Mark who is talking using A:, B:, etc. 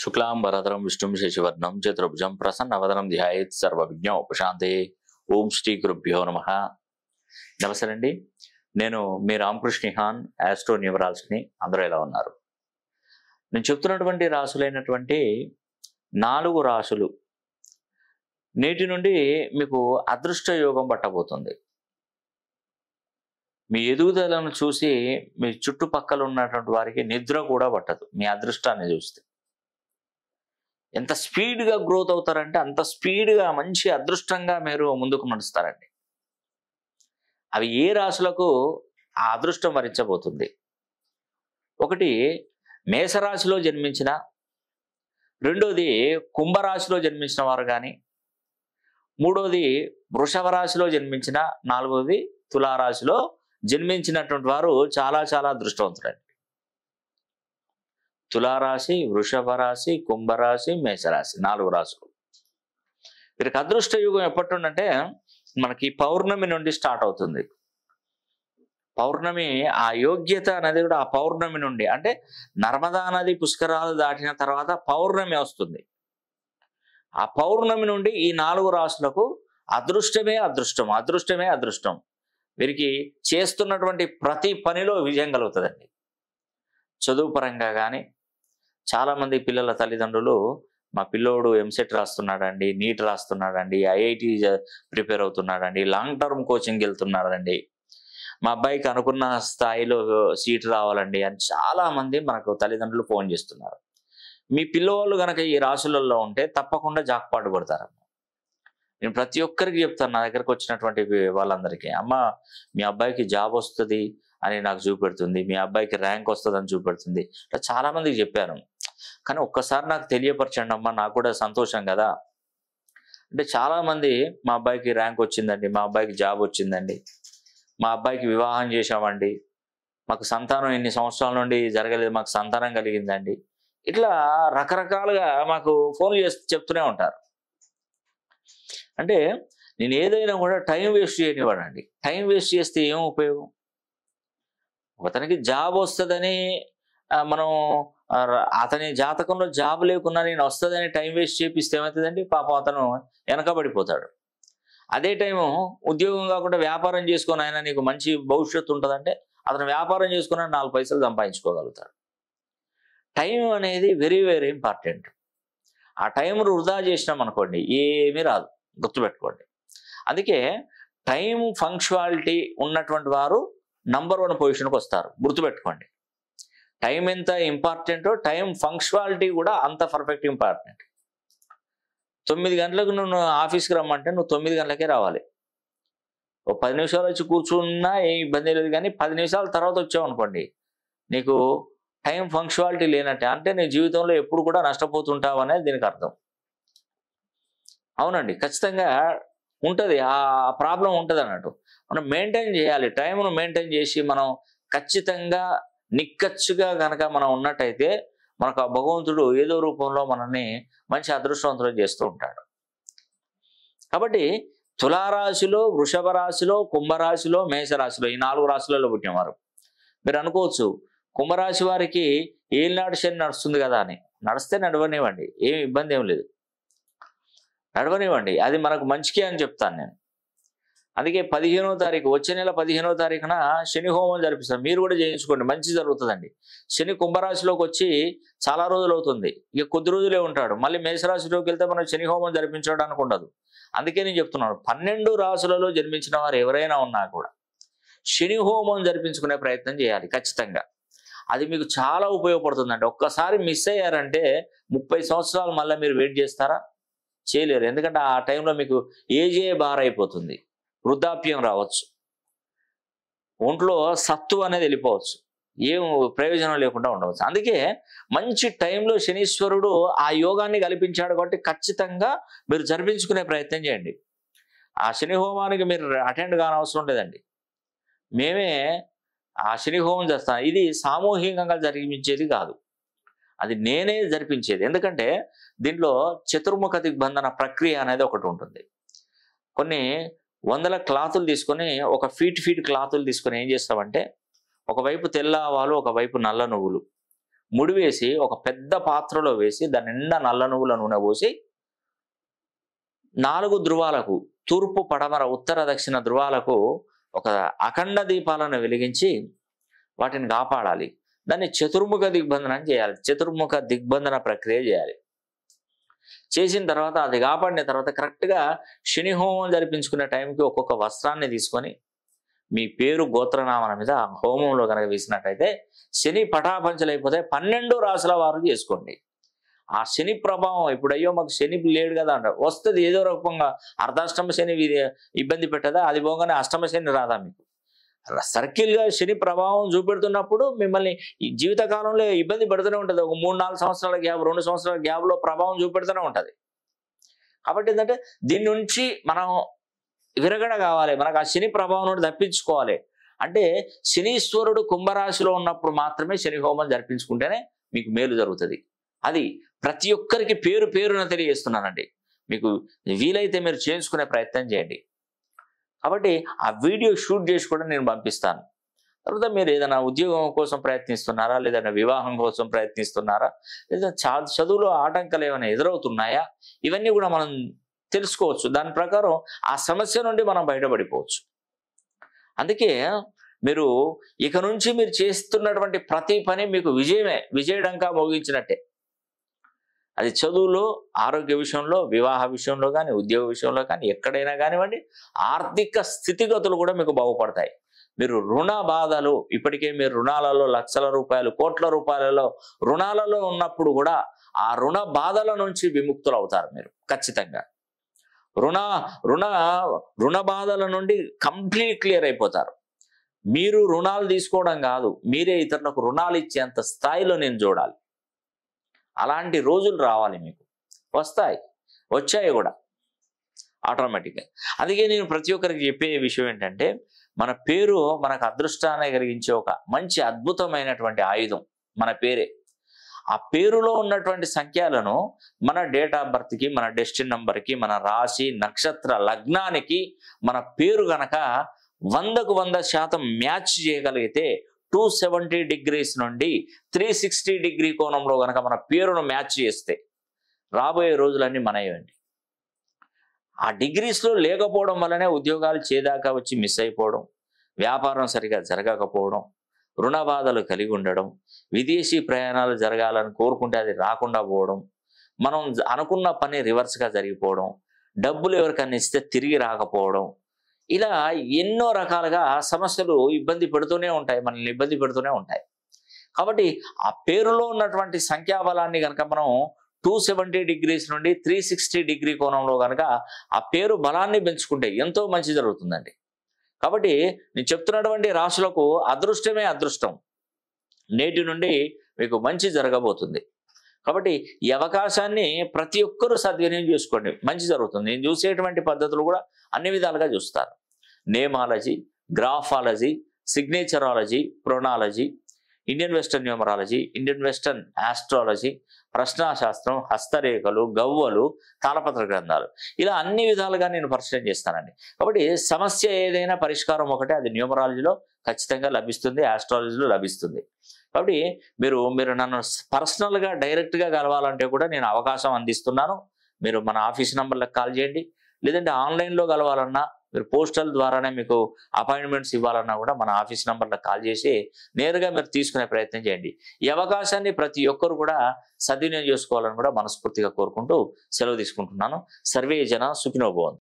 A: శుక్లాంబరధరం విష్ణుం శశివర్ణం చతుర్భుజం ప్రసన్నవదనం ధ్యాయేత్ సర్వవిజ్ఞోపశాంతే. ఓం శ్రీ గురుభ్యో నమః. నమస్తే అండి, నేను మీ రామకృష్ణిహాన్, ఆస్ట్రో న్యూమరాల్స్ని. అందరూ ఎలా ఉన్నారు? నేను చెప్తున్నటువంటి రాసులైనటువంటి 4 రాసులు నేటి నుండి మీకు అదృష్ట యోగం పట్టబోతుంది. మీ ఎదుగుదలను చూసి మీ చుట్టుపక్కల ఉన్నటువంటి వారికి నిద్ర కూడా పట్టదు మీ అదృష్టాన్ని చూస్తే. ఎంత స్పీడ్గా గ్రోత్ అవుతారంటే అంత స్పీడ్గా మంచి అదృష్టంగా మీరు ముందుకు నడుస్తారండి. అవి ఏ రాశులకు ఆ అదృష్టం వరించబోతుంది? ఒకటి మేషరాశిలో జన్మించిన, రెండోది కుంభరాశిలో జన్మించిన వారు కానీ, మూడోది వృషభ రాశిలో జన్మించిన, నాలుగోది తులారాశిలో జన్మించినటువంటి వారు చాలా చాలా అదృష్టవంతులండి. తులారాశి, వృషభ రాశి, కుంభరాశి, మేషరాశి 4 రాశులు. వీరికి అదృష్ట యుగం ఎప్పటి నుండి అంటే మనకి పౌర్ణమి నుండి స్టార్ట్ అవుతుంది. పౌర్ణమి ఆ యోగ్యత అనేది కూడా ఆ పౌర్ణమి నుండి, అంటే నర్మదా నది పుష్కరాలు దాటిన తర్వాత పౌర్ణమి వస్తుంది. ఆ పౌర్ణమి నుండి ఈ 4 రాశులకు అదృష్టమే అదృష్టం, అదృష్టమే అదృష్టం. వీరికి చేస్తున్నటువంటి ప్రతి పనిలో విజయం కలుగుతుందండి. చదువు పరంగా కానీ, చాలామంది పిల్లల తల్లిదండ్రులు మా పిల్లోడు ఎంసెట్ రాస్తున్నాడండి, నీట్ రాస్తున్నాడండి, ఐఐటి ప్రిపేర్ అవుతున్నాడండి, లాంగ్ టర్మ్ కోచింగ్ వెళ్తున్నాడండి, మా అబ్బాయికి అనుకున్న స్థాయిలో సీట్ రావాలండి అని చాలామంది మనకు తల్లిదండ్రులు ఫోన్ చేస్తున్నారు. మీ పిల్లవాళ్ళు కనుక ఈ రాశులలో ఉంటే తప్పకుండా జాక్పాటు కొడతారు. నేను ప్రతి ఒక్కరికి చెప్తాను, నా దగ్గరకు వచ్చినటువంటి వాళ్ళందరికీ, అమ్మ మీ అబ్బాయికి జాబ్ వస్తుంది అని నాకు చూపెడుతుంది, మీ అబ్బాయికి ర్యాంక్ వస్తుంది అని చూపెడుతుంది. చాలా మందికి చెప్పాను, కానీ ఒక్కసారి నాకు తెలియపరచండి అమ్మ, నాకు కూడా సంతోషం కదా. అంటే చాలామంది మా అబ్బాయికి ర్యాంక్ వచ్చిందండి, మా అబ్బాయికి జాబ్ వచ్చిందండి, మా అబ్బాయికి వివాహం చేశామండి, మాకు సంతానం ఇన్ని సంవత్సరాల నుండి జరగలేదు, మాకు సంతానం కలిగిందండి, ఇట్లా రకరకాలుగా మాకు ఫోన్లు చేసి చెప్తూనే ఉంటారు. అంటే నేను ఏదైనా కూడా టైం వేస్ట్ చేయనివ్వడండి. టైం వేస్ట్ చేస్తే ఏం ఉపయోగం? అతనికి జాబ్ వస్తుందని మనం అతని జాతకంలో జాబ్ లేకున్నా నేను వస్తుందని టైం వేస్ట్ చేపిస్తే ఏమవుతుందండి? పాపం అతను వెనకబడిపోతాడు. అదే టైము ఉద్యోగం కాకుండా వ్యాపారం చేసుకొని ఆయన నీకు మంచి భవిష్యత్తు ఉంటుందంటే అతను వ్యాపారం చేసుకుని 4 పైసలు సంపాదించుకోగలుగుతాడు. టైం అనేది వెరీ వెరీ ఇంపార్టెంట్. ఆ టైం వృధా చేసినాం అనుకోండి ఏమీ రాదు, గుర్తుపెట్టుకోండి. అందుకే టైం ఫంక్చువాలిటీ ఉన్నటువంటి వారు నంబర్ 1 పొజిషన్కి వస్తారు, గుర్తుపెట్టుకోండి. టైం ఎంత ఇంపార్టెంటో టైం ఫంక్చువాలిటీ కూడా అంత పర్ఫెక్ట్ ఇంపార్టెంట్. 9 గంటలకు నువ్వు ఆఫీస్కి రమ్మంటే నువ్వు 9 గంటలకే రావాలి. ఓ 10 నిమిషాలు వచ్చి కూర్చున్నా ఏం ఇబ్బంది లేదు, కానీ 10 నిమిషాల తర్వాత వచ్చావు అనుకోండి నీకు టైం ఫంక్చువాలిటీ లేనట్టే, అంటే నీ జీవితంలో ఎప్పుడు కూడా నష్టపోతుంటావు అనేది దీనికి అర్థం. అవునండి, ఖచ్చితంగా ఉంటుంది, ఆ ప్రాబ్లం ఉంటుంది అన్నట్టు. మనం మెయింటైన్ చేయాలి, టైంను మెయింటైన్ చేసి మనం ఖచ్చితంగా నిక్కచ్చుగా కనుక మనం ఉన్నట్టయితే మనకు ఆ భగవంతుడు ఏదో రూపంలో మనల్ని మంచి అదృష్టవంతులు చేస్తూ ఉంటాడు. కాబట్టి తులారాశిలో, వృషభ రాశిలో, కుంభరాశిలో, మేషరాశిలో ఈ 4 రాశులలో పుట్టినవారు మీరు అనుకోవచ్చు, కుంభరాశి వారికి ఏలినాడు శని నడుస్తుంది కదా అని. నడిస్తే నడవనివ్వండి, ఏం ఇబ్బంది ఏం లేదు, నడవనివ్వండి, అది మనకు మంచికే అని చెప్తాను నేను. అందుకే 15వ తారీఖు, వచ్చే నెల 15వ తారీఖున శని హోమం జరిపిస్తారు. మీరు కూడా చేయించుకోండి, మంచి జరుగుతుందండి. శని కుంభరాశిలోకి వచ్చి చాలా రోజులు అవుతుంది, ఇక కొద్ది రోజులే ఉంటాడు. మళ్ళీ మేషరాశిలోకి వెళ్తే మనం శని హోమం జరిపించడానికి ఉండదు. అందుకే నేను చెప్తున్నాను, 12 రాశులలో జన్మించిన వారు ఎవరైనా ఉన్నా కూడా శని హోమం జరిపించుకునే ప్రయత్నం చేయాలి ఖచ్చితంగా. అది మీకు చాలా ఉపయోగపడుతుందండి. ఒక్కసారి మిస్ అయ్యారంటే 30 సంవత్సరాలు మళ్ళీ మీరు వెయిట్ చేస్తారా? చేయలేరు. ఎందుకంటే ఆ టైంలో మీకు ఏజే బారైపోతుంది, వృద్ధాప్యం రావచ్చు, ఒంట్లో సత్తు అనేది వెళ్ళిపోవచ్చు, ఏం ప్రయోజనం లేకుండా ఉండవచ్చు. అందుకే మంచి టైంలో శనీశ్వరుడు ఆ యోగాన్ని కల్పించాడు కాబట్టి ఖచ్చితంగా మీరు జరిపించుకునే ప్రయత్నం చేయండి. ఆ శని హోమానికి మీరు అటెండ్ కానవసరం లేదండి, మేమే ఆ శని హోమం చేస్తాం. ఇది సామూహికంగా జరిపించేది కాదు, అది నేనే జరిపించేది. ఎందుకంటే దీంట్లో చతుర్ముఖ దిగ్బంధన ప్రక్రియ అనేది ఒకటి ఉంటుంది. కొన్ని వందల క్లాతులు తీసుకొని, ఒక ఫీట్ క్లాతులు తీసుకొని ఏం చేస్తామంటే ఒకవైపు తెల్ల ఆవాలు, ఒకవైపు నల్ల నువ్వులు, ముడి వేసి ఒక పెద్ద పాత్రలో వేసి దాని నిండా నల్ల నువ్వుల నూనె పోసి 4 ధృవాలకు, తూర్పు, పడమర, ఉత్తర, దక్షిణ ధృవాలకు ఒక అఖండ దీపాలను వెలిగించి వాటిని కాపాడాలి. దాన్ని చతుర్ముఖ దిగ్బంధనం చేయాలి. చతుర్ముఖ దిగ్బంధన ప్రక్రియ చేయాలి. చేసిన తర్వాత అది కాపాడిన తర్వాత కరెక్ట్గా శని హోమం జరిపించుకునే టైంకి ఒక్కొక్క వస్త్రాన్ని తీసుకొని మీ పేరు గోత్రనామాల మీద ఆ హోమంలో కనుక వేసినట్టయితే శని పటాపంచలైపోతే 12 రాసుల వారు చేసుకోండి. ఆ శని ప్రభావం ఇప్పుడు అయ్యో మాకు శని లేడు కదా అంటారు, వస్తుంది ఏదో రకంగా. అర్ధాష్టమ శని ఇబ్బంది పెట్టదా, అది పోగానే అష్టమ శని రాదా మీకు? సర్కిల్గా శని ప్రభావం చూపెడుతున్నప్పుడు మిమ్మల్ని ఈ జీవితకాలంలో ఇబ్బంది పెడుతూనే ఉంటుంది. ఒక 3-4 సంవత్సరాల గ్యాప్, 2 సంవత్సరాల గ్యాప్లో ప్రభావం చూపెడుతూనే ఉంటుంది. కాబట్టి ఏంటంటే దీని నుంచి మనం విరగడ కావాలి, మనకు ఆ శని ప్రభావం నుండి తప్పించుకోవాలి అంటే శనీశ్వరుడు కుంభరాశిలో ఉన్నప్పుడు మాత్రమే శని హోమం జరిపించుకుంటేనే మీకు మేలు జరుగుతుంది. అది ప్రతి ఒక్కరికి పేరు పేరున తెలియజేస్తున్నానండి. మీకు వీలైతే మీరు చేసుకునే ప్రయత్నం చేయండి. కాబట్టి ఆ వీడియో షూట్ చేసి కూడా నేను పంపిస్తాను. తర్వాత మీరు ఏదైనా ఉద్యోగం కోసం ప్రయత్నిస్తున్నారా, లేదంటే వివాహం కోసం ప్రయత్నిస్తున్నారా, లేదా చదువులో ఆటంకాలు ఏమైనా ఎదురవుతున్నాయా, ఇవన్నీ కూడా మనం తెలుసుకోవచ్చు. దాని ప్రకారం ఆ సమస్య నుండి మనం బయటపడిపోవచ్చు. అందుకే మీరు ఇక నుంచి మీరు చేస్తున్నటువంటి ప్రతి పని మీకు విజయమే, విజయడంకా మోగించినట్టే. అది చదువులో, ఆరోగ్య విషయంలో, వివాహ విషయంలో కానీ, ఉద్యోగ విషయంలో కానీ, ఎక్కడైనా కానివ్వండి, ఆర్థిక స్థితిగతులు కూడా మీకు బాగుపడతాయి. మీరు రుణ బాధలు, ఇప్పటికే మీరు రుణాలలో లక్షల రూపాయలు, కోట్ల రూపాయలలో రుణాలలో ఉన్నప్పుడు కూడా ఆ రుణ బాధల నుంచి విముక్తులు అవుతారు మీరు ఖచ్చితంగా. రుణ బాధల నుండి కంప్లీట్ క్లియర్ అయిపోతారు. మీరు రుణాలు తీసుకోవడం కాదు, మీరే ఇతరులకు రుణాలు ఇచ్చేంత స్థాయిలో నేను చూడాలి. అలాంటి రోజులు రావాలి మీకు, వస్తాయి, వచ్చాయి కూడా ఆటోమేటిక్గా. అందుకే నేను ప్రతి ఒక్కరికి చెప్పే విషయం ఏంటంటే మన పేరు మనకు అదృష్టాన్ని కలిగించే ఒక మంచి అద్భుతమైనటువంటి ఆయుధం మన పేరే. ఆ పేరులో ఉన్నటువంటి సంఖ్యలను మన డేట్ ఆఫ్ బర్త్కి, మన డెస్టినీ నంబర్కి, మన రాశి, నక్షత్ర, లగ్నానికి మన పేరు గనక 100కు 100% మ్యాచ్ చేయగలిగితే 270 డిగ్రీస్ నుండి 360 డిగ్రీ కోణంలో గనక మన పేరును మ్యాచ్ చేస్తే రాబోయే రోజులన్నీ మనయండి. ఆ డిగ్రీస్లో లేకపోవడం వల్లనే ఉద్యోగాలు చేదాకా వచ్చి మిస్ అయిపోవడం, వ్యాపారం సరిగా జరగకపోవడం, రుణ బాధలు కలిగి ఉండడం, విదేశీ ప్రయాణాలు జరగాలని కోరుకుంటే అది రాకుండా పోవడం, మనం అనుకున్న పని రివర్స్గా జరిగిపోవడం, డబ్బులు ఎవరికన్నా ఇస్తే తిరిగి రాకపోవడం, ఇలా ఎన్నో రకాలుగా సమస్యలు ఇబ్బంది పెడుతూనే ఉంటాయి, మనల్ని ఇబ్బంది పెడుతూనే ఉంటాయి. కాబట్టి ఆ పేరులో ఉన్నటువంటి సంఖ్యాబలాన్ని కనుక మనం 270 డిగ్రీస్ నుండి 360 డిగ్రీ కోణంలో కనుక ఆ పేరు బలాన్ని పెంచుకుంటే ఎంతో మంచి జరుగుతుందండి. కాబట్టి నేను చెప్తున్నటువంటి రాశులకు అదృష్టమే అదృష్టం, నేటి నుండి మీకు మంచి జరగబోతుంది. కాబట్టి ఈ అవకాశాన్ని ప్రతి ఒక్కరూ సద్వినియోగం చేసుకోండి, మంచి జరుగుతుంది. నేను చూసేటువంటి పద్ధతులు కూడా అన్ని విధాలుగా చూస్తాను. నేమాలజీ, గ్రాఫాలజీ, సిగ్నేచరాలజీ, ప్రొనాలజీ, Indian western numerology, Indian western astrology, ప్రశ్నాశాస్త్రం, హస్తరేఖలు, గవ్వలు, తాళపత్ర గ్రంథాలు, ఇలా అన్ని విధాలుగా నేను పరిశీలన చేస్తానండి. కాబట్టి సమస్య ఏదైనా పరిష్కారం ఒకటే, అది న్యూమరాలజీలో ఖచ్చితంగా లభిస్తుంది, ఆస్ట్రాలజీలో లభిస్తుంది. కాబట్టి మీరు నన్ను పర్సనల్గా డైరెక్ట్గా కలవాలంటే కూడా నేను అవకాశం అందిస్తున్నాను. మీరు మన ఆఫీస్ నెంబర్లకు కాల్ చేయండి, లేదంటే ఆన్లైన్లో కలవాలన్నా, మీరు పోస్టల్ ద్వారానే మీకు అపాయింట్మెంట్స్ ఇవ్వాలన్నా కూడా మన ఆఫీస్ నెంబర్లకు కాల్ చేసి నేరుగా మీరు తీసుకునే ప్రయత్నం చేయండి. ఈ అవకాశాన్ని ప్రతి ఒక్కరు కూడా సద్వినియోగం చేసుకోవాలని కూడా మనస్ఫూర్తిగా కోరుకుంటూ సెలవు తీసుకుంటున్నాను. సర్వే జన సుఖినో భవంతు.